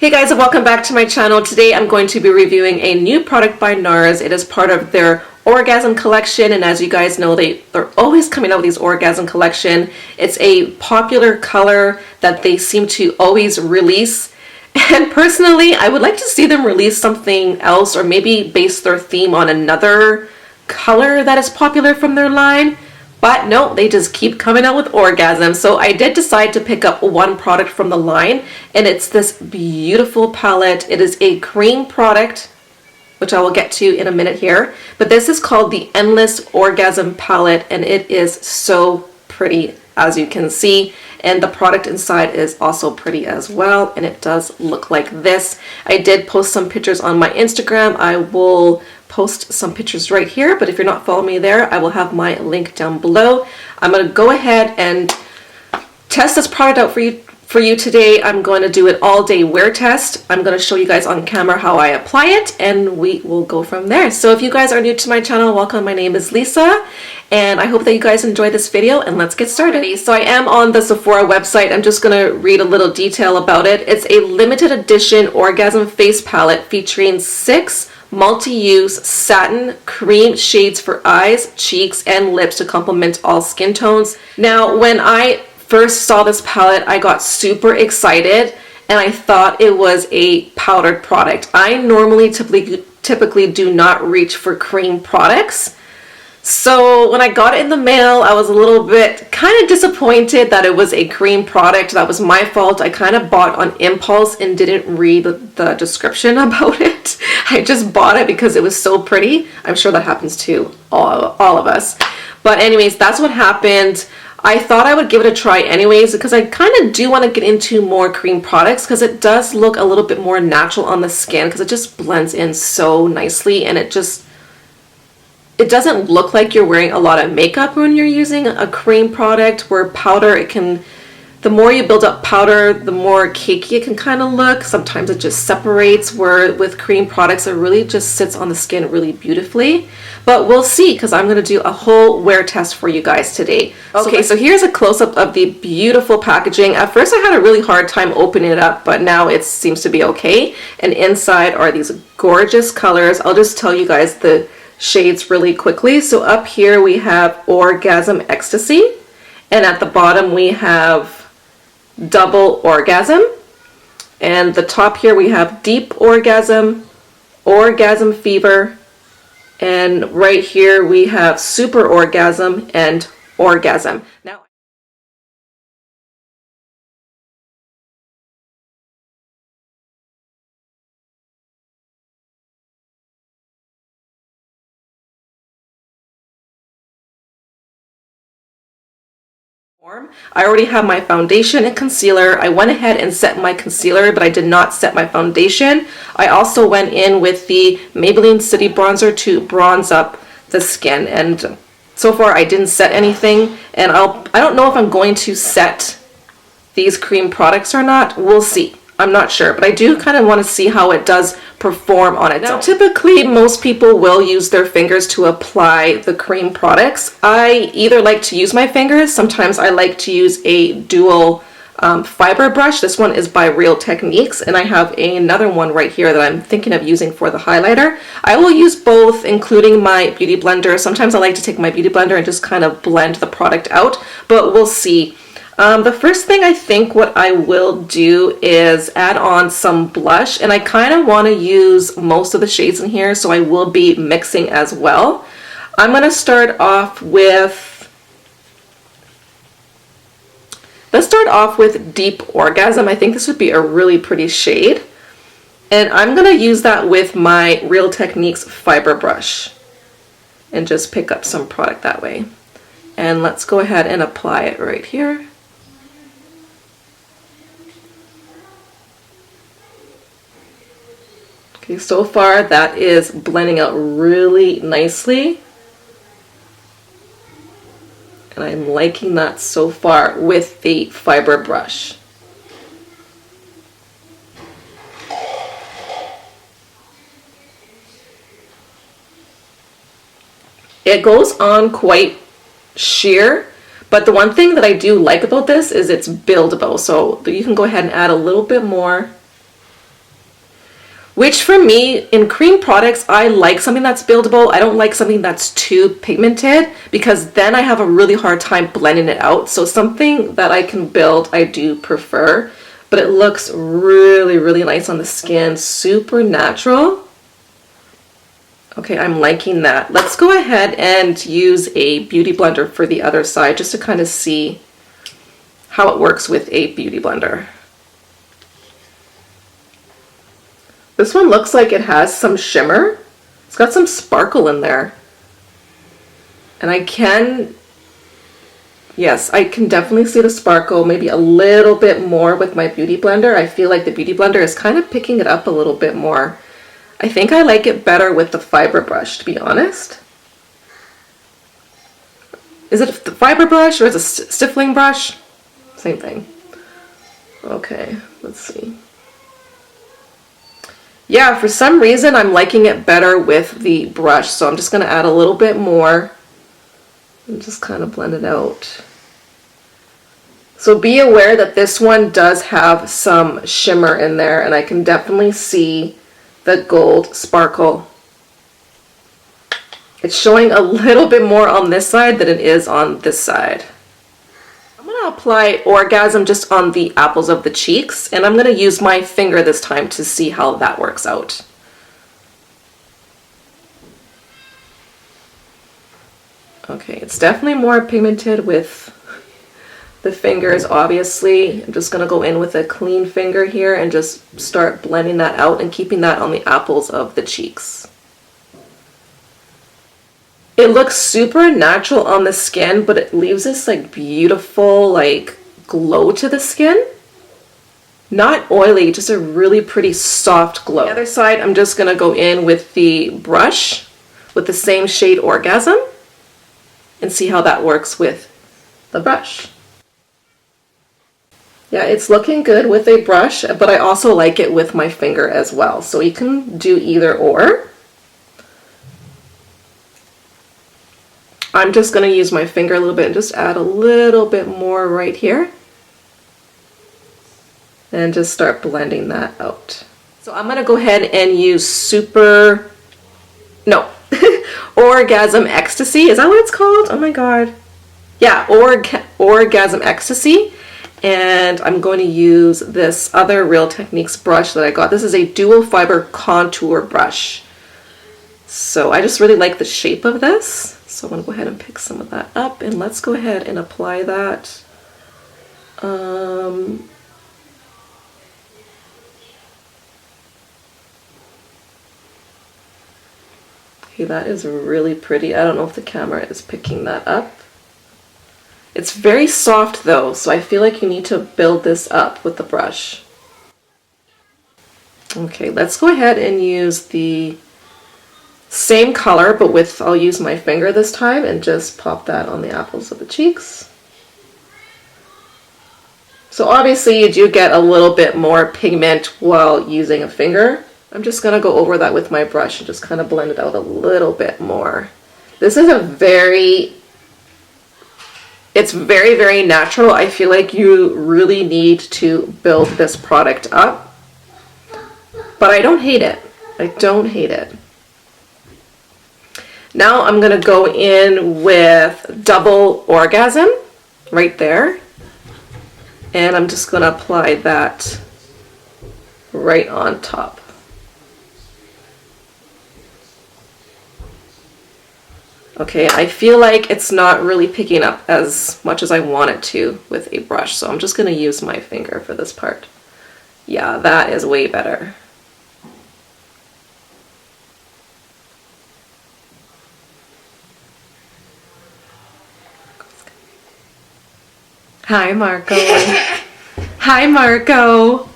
Hey guys, and welcome back to my channel. Today I'm going to be reviewing a new product by Nars. It is part of their Orgasm collection, and as you guys know, they're always coming out with these Orgasm collection. It's a popular color that they seem to always release. And personally, I would like to see them release something else, or maybe base their theme on another color that is popular from their line. But no, they just keep coming out with Orgasm. So I did decide to pick up one product from the line, and it's this beautiful palette. It is a cream product, which I will get to in a minute here. But this is called the Endless Orgasm Palette, and it is so pretty, as you can see. And the product inside is also pretty as well, and it does look like this. I did post some pictures on my Instagram. I will post some pictures right here, but if you're not following me there, I will have my link down below. I'm going to go ahead and test this product out for you today. I'm going to do an all-day wear test. I'm going to show you guys on camera how I apply it, and we will go from there. So if you guys are new to my channel, welcome. My name is Lisa, and I hope that you guys enjoy this video, and let's get started. So I am on the Sephora website. I'm just going to read a little detail about it. It's a limited edition Orgasm face palette featuring 6 multi-use satin cream shades for eyes, cheeks, and lips to complement all skin tones. Now, when I first saw this palette, I got super excited, and I thought it was a powdered product. I normally typically do not reach for cream products. So when I got it in the mail, I was a little bit kind of disappointed that it was a cream product. That was my fault. I kind of bought on impulse and didn't read the description about it. I just bought it because it was so pretty. I'm sure that happens to all of us. But anyways, that's what happened. I thought I would give it a try anyways, because I kind of do want to get into more cream products, because it does look a little bit more natural on the skin, because it just blends in so nicely, and it doesn't look like you're wearing a lot of makeup when you're using a cream product, where powder, the more you build up powder, the more cakey it can kind of look. Sometimes it just separates, where with cream products, it really just sits on the skin really beautifully. But we'll see, because I'm going to do a whole wear test for you guys today. Okay, so here's a close-up of the beautiful packaging. At first I had a really hard time opening it up, but now it seems to be okay. And inside are these gorgeous colors. I'll just tell you guys the shades really quickly. So up here we have Orgasm Ecstasy, and at the bottom we have Double Orgasm, and the top here we have Deep Orgasm, Orgasm Fever, and right here we have Super Orgasm and Orgasm. Now, I already have my foundation and concealer. I went ahead and set my concealer, but I did not set my foundation. I also went in with the Maybelline City Bronzer to bronze up the skin, and so far I didn't set anything, and I don't know if I'm going to set these cream products or not. We'll see. I'm not sure, but I do kind of want to see how it does perform on it. Now, typically most people will use their fingers to apply the cream products. I either like to use my fingers, sometimes I like to use a dual fiber brush. This one is by Real Techniques, and I have another one right here that I'm thinking of using for the highlighter. I will use both, including my beauty blender. Sometimes I like to take my beauty blender and just kind of blend the product out, but we'll see. The first thing I think what I will do is add on some blush, and I kind of want to use most of the shades in here, so I will be mixing as well. I'm going to start off with, let's start off with Deep Orgasm. I think this would be a really pretty shade, and I'm going to use that with my Real Techniques fiber brush and just pick up some product that way. And let's go ahead and apply it right here. Okay, so far that is blending out really nicely, and I'm liking that so far with the fiber brush. It goes on quite sheer, but the one thing that I do like about this is it's buildable, so you can go ahead and add a little bit more Which for me, in cream products, I like something that's buildable. I don't like something that's too pigmented because then I have a really hard time blending it out. So something that I can build, I do prefer. But it looks really, really nice on the skin. Super natural. Okay, I'm liking that. Let's go ahead and use a beauty blender for the other side just to kind of see how it works with a beauty blender. This one looks like it has some shimmer. It's got some sparkle in there. And yes, I can definitely see the sparkle, maybe a little bit more with my beauty blender. I feel like the beauty blender is kind of picking it up a little bit more. I think I like it better with the fiber brush, to be honest. Is it the fiber brush or is it a stippling brush? Same thing. Okay, let's see. Yeah, for some reason I'm liking it better with the brush, so I'm just going to add a little bit more and just kind of blend it out. So be aware that this one does have some shimmer in there, and I can definitely see the gold sparkle. It's showing a little bit more on this side than it is on this side. I'm going to apply Orgasm just on the apples of the cheeks, and I'm going to use my finger this time to see how that works out. Okay, it's definitely more pigmented with the fingers, obviously. I'm just going to go in with a clean finger here and just start blending that out and keeping that on the apples of the cheeks. It looks super natural on the skin, but it leaves this like beautiful like glow to the skin. Not oily, just a really pretty soft glow. The other side, I'm just gonna go in with the brush with the same shade Orgasm and see how that works with the brush. Yeah, it's looking good with a brush, but I also like it with my finger as well. So you can do either or. I'm just going to use my finger a little bit and just add a little bit more right here. And just start blending that out. So I'm going to go ahead and use Orgasm Ecstasy. Is that what it's called? Oh my god. Yeah, Orgasm Ecstasy. And I'm going to use this other Real Techniques brush that I got. This is a dual fiber contour brush. So I just really like the shape of this. So I'm going to go ahead and pick some of that up, and let's go ahead and apply that. Okay, that is really pretty. I don't know if the camera is picking that up. It's very soft though, so I feel like you need to build this up with the brush. Okay, let's go ahead and use the same color, but I'll use my finger this time and just pop that on the apples of the cheeks. So obviously you do get a little bit more pigment while using a finger. I'm just gonna go over that with my brush and just kind of blend it out a little bit more. This is it's very, very natural. I feel like you really need to build this product up, but I don't hate it. I don't hate it. Now I'm going to go in with Double Orgasm right there. And I'm just going to apply that right on top. Okay, I feel like it's not really picking up as much as I want it to with a brush, so I'm just going to use my finger for this part. Yeah, that is way better. Hi, Marco. Hi, Marco.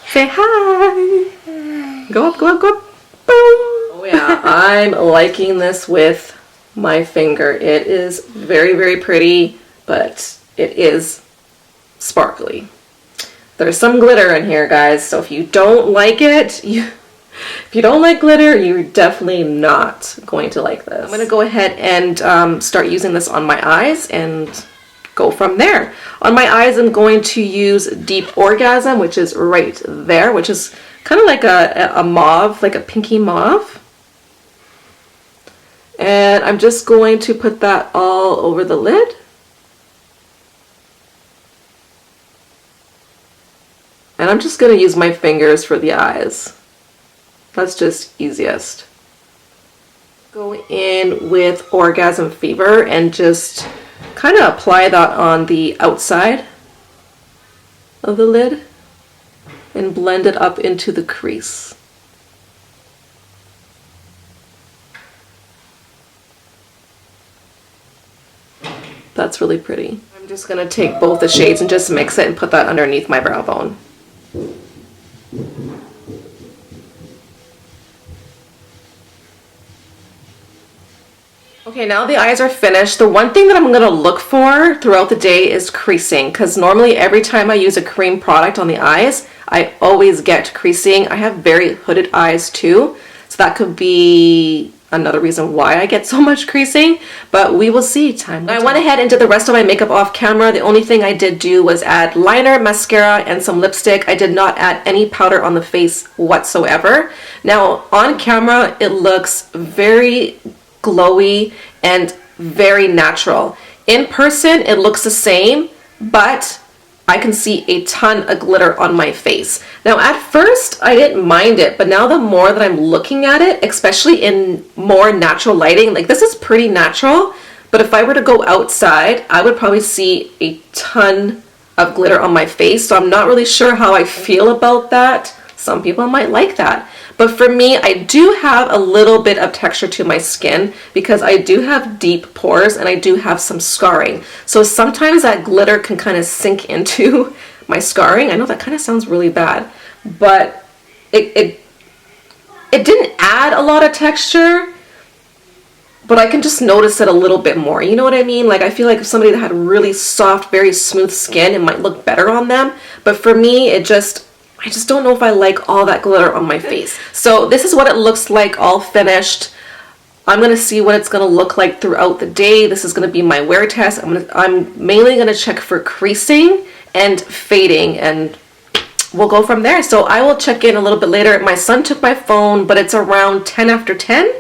Say hi. Go up, go up, go up. Boom. Oh yeah, I'm liking this with my finger. It is very, very pretty, but it is sparkly. There's some glitter in here, guys, so if you don't like it, if you don't like glitter, you're definitely not going to like this. I'm going to go ahead and start using this on my eyes and go from there. On my eyes, I'm going to use Deep Orgasm, which is right there, which is kind of like a mauve, like a pinky mauve. And I'm just going to put that all over the lid. And I'm just going to use my fingers for the eyes. That's just easiest. Go in with Orgasm Fever and just kind of apply that on the outside of the lid and blend it up into the crease. That's really pretty. I'm just going to take both the shades and just mix it and put that underneath my brow bone. Okay, now the eyes are finished. The one thing that I'm going to look for throughout the day is creasing, because normally every time I use a cream product on the eyes, I always get creasing. I have very hooded eyes too, so that could be another reason why I get so much creasing, but we will see. I went ahead and did the rest of my makeup off camera. The only thing I did do was add liner, mascara, and some lipstick. I did not add any powder on the face whatsoever. Now on camera, it looks very glowy and very natural. In person, it looks the same, but I can see a ton of glitter on my face. Now at first I didn't mind it, but now the more that I'm looking at it, especially in more natural lighting, like this is pretty natural, but if I were to go outside, I would probably see a ton of glitter on my face. So I'm not really sure how I feel about that. Some people might like that. But for me, I do have a little bit of texture to my skin because I do have deep pores and I do have some scarring. So sometimes that glitter can kind of sink into my scarring. I know that kind of sounds really bad, but it didn't add a lot of texture, but I can just notice it a little bit more. You know what I mean? Like I feel like if somebody that had really soft, very smooth skin, it might look better on them. But for me, I just don't know if I like all that glitter on my face. So this is what it looks like all finished. I'm going to see what it's going to look like throughout the day. This is going to be my wear test. I'm mainly going to check for creasing and fading, and we'll go from there. So I will check in a little bit later. My son took my phone, but it's around 10 after 10.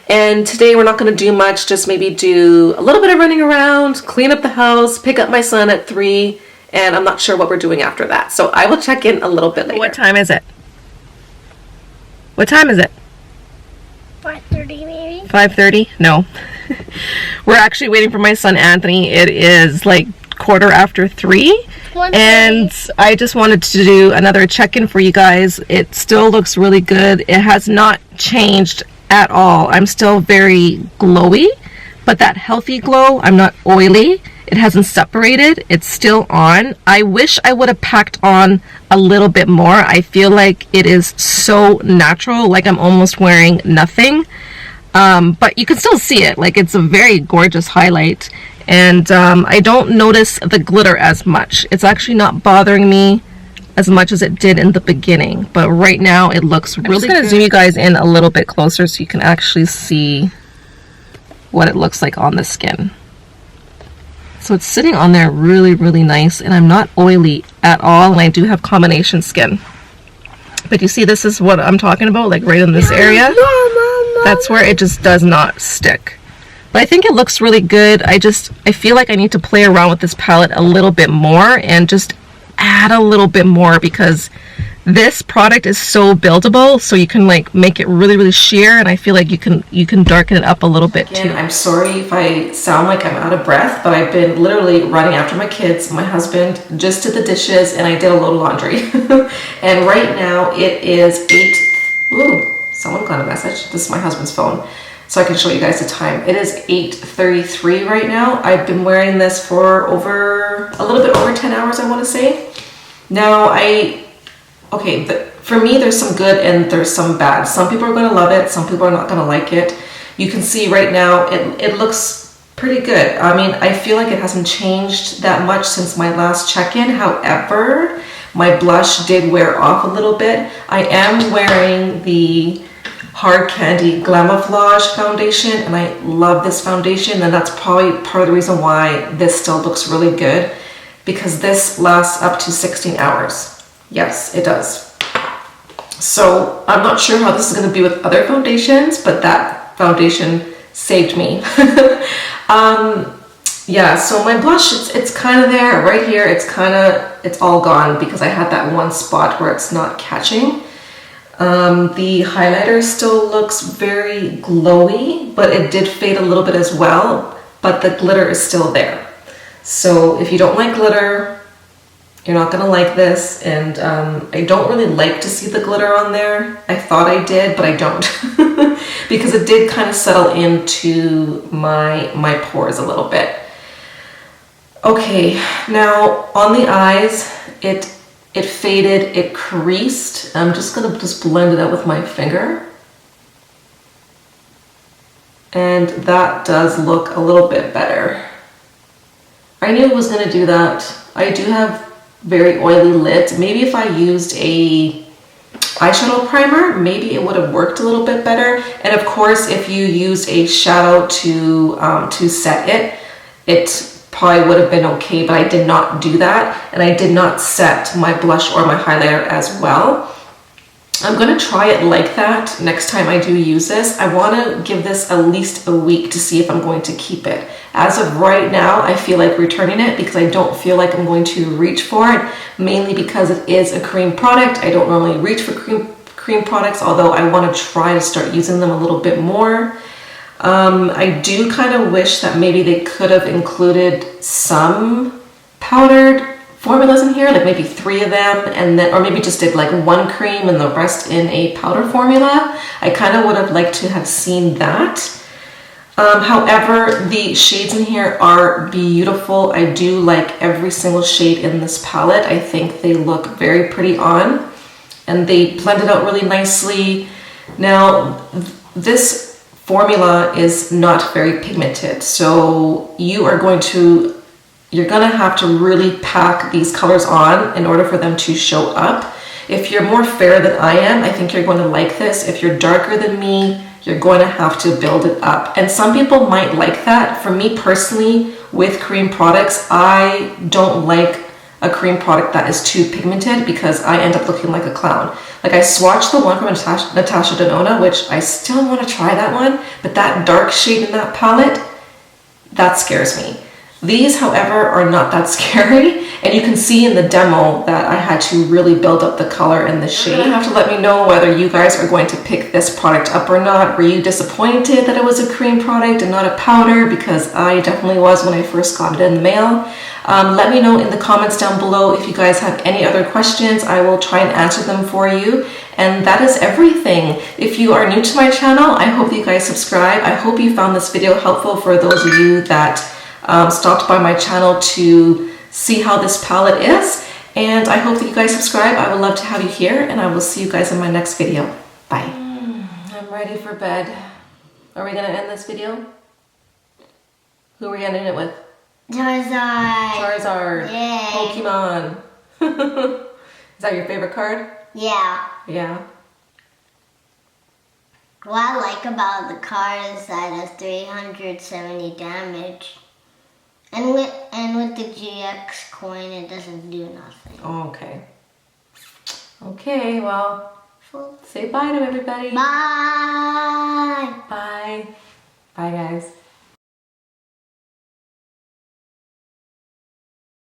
And today we're not going to do much, just maybe do a little bit of running around, clean up the house, pick up my son at 3. And I'm not sure what we're doing after that. So I will check in a little bit later. What time is it? What time is it? 5:30 maybe? 5:30? No. We're actually waiting for my son Anthony. It is like 3:15. And I just wanted to do another check-in for you guys. It still looks really good. It has not changed at all. I'm still very glowy, but that healthy glow, I'm not oily. It hasn't separated. It's still on. I wish I would have packed on a little bit more. I feel like it is so natural, like I'm almost wearing nothing. But you can still see it. Like it's a very gorgeous highlight. And I don't notice the glitter as much. It's actually not bothering me as much as it did in the beginning. But right now it looks really good. I'm just going to zoom you guys in a little bit closer so you can actually see what it looks like on the skin. So it's sitting on there really, really nice, and I'm not oily at all, and I do have combination skin. But you see, this is what I'm talking about, like right in this area. That's where it just does not stick. But I think it looks really good. I feel like I need to play around with this palette a little bit more and just add a little bit more, because this product is so buildable, so you can like make it really, really sheer, and I feel like you can darken it up a little bit too. I'm sorry if I sound like I'm out of breath, but I've been literally running after my kids. My husband just did the dishes and I did a load of laundry. And right now it is 8. Ooh, someone got a message. This is my husband's phone, so I can show you guys the time. It is 8:33 right now. I've been wearing this for a little bit over 10 hours, I want to say. Now for me, there's some good and there's some bad. Some people are going to love it. Some people are not going to like it. You can see right now, it looks pretty good. I mean, I feel like it hasn't changed that much since my last check-in. However, my blush did wear off a little bit. I am wearing the Hard Candy Glamouflage foundation, and I love this foundation, and that's probably part of the reason why this still looks really good, because this lasts up to 16 hours. Yes, it does. So I'm not sure how this is going to be with other foundations, but that foundation saved me. Yeah, so my blush, it's kind of there right here. It's all gone because I had that one spot where it's not catching. The highlighter still looks very glowy, but it did fade a little bit as well, but the glitter is still there. So if you don't like glitter, you're not gonna like this, and I don't really like to see the glitter on there. I thought I did, but I don't because it did kind of settle into my pores a little bit. Okay, now on the eyes, it faded, it creased. I'm just gonna blend it out with my finger. And that does look a little bit better. I knew it was gonna do that. I do have very oily lids. Maybe if I used a eyeshadow primer, maybe it would have worked a little bit better. And of course, if you used a shadow to set it, it probably would have been okay, but I did not do that, and I did not set my blush or my highlighter as well. I'm gonna try it like that next time I do use this. I wanna give this at least a week to see if I'm going to keep it. As of right now, I feel like returning it because I don't feel like I'm going to reach for it, mainly because it is a cream product. I don't normally reach for cream products, although I wanna try to start using them a little bit more. I do kind of wish that maybe they could have included some powdered formulas in here, like maybe 3 of them, and then, or maybe just did like 1 cream and the rest in a powder formula. I kind of would have liked to have seen that. However, the shades in here are beautiful. I do like every single shade in this palette. I think they look very pretty on, and they blend it out really nicely. Now, this formula is not very pigmented, so you're gonna have to really pack these colors on in order for them to show up. If you're more fair than I am, I think you're going to like this. If you're darker than me, you're going to have to build it up. And some people might like that. For me personally, with cream products, I don't like a cream product that is too pigmented because I end up looking like a clown. Like, I swatched the one from Natasha Denona, which I still want to try that one, but that dark shade in that palette, that scares me. These, however, are not that scary, and you can see in the demo that I had to really build up the color and the shade. You're gonna have to let me know whether you guys are going to pick this product up or not. Were you disappointed that it was a cream product and not a powder? Because I definitely was when I first got it in the mail. Let me know in the comments down below if you guys have any other questions. I will try and answer them for you. And that is everything. If you are new to my channel, I hope you guys subscribe. I hope you found this video helpful for those of you that stopped by my channel to see how this palette is. And I hope that you guys subscribe. I would love to have you here, and I will see you guys in my next video. Bye. I'm ready for bed. Are we gonna end this video? Who are we ending it with? Charizard. Charizard. Yay. Pokemon. Is that your favorite card? Yeah. Yeah. What I like about the card is that it has 370 damage. And with the GX coin, it doesn't do nothing. Oh, okay. Okay, well, say bye to everybody. Bye. Bye. Bye, guys.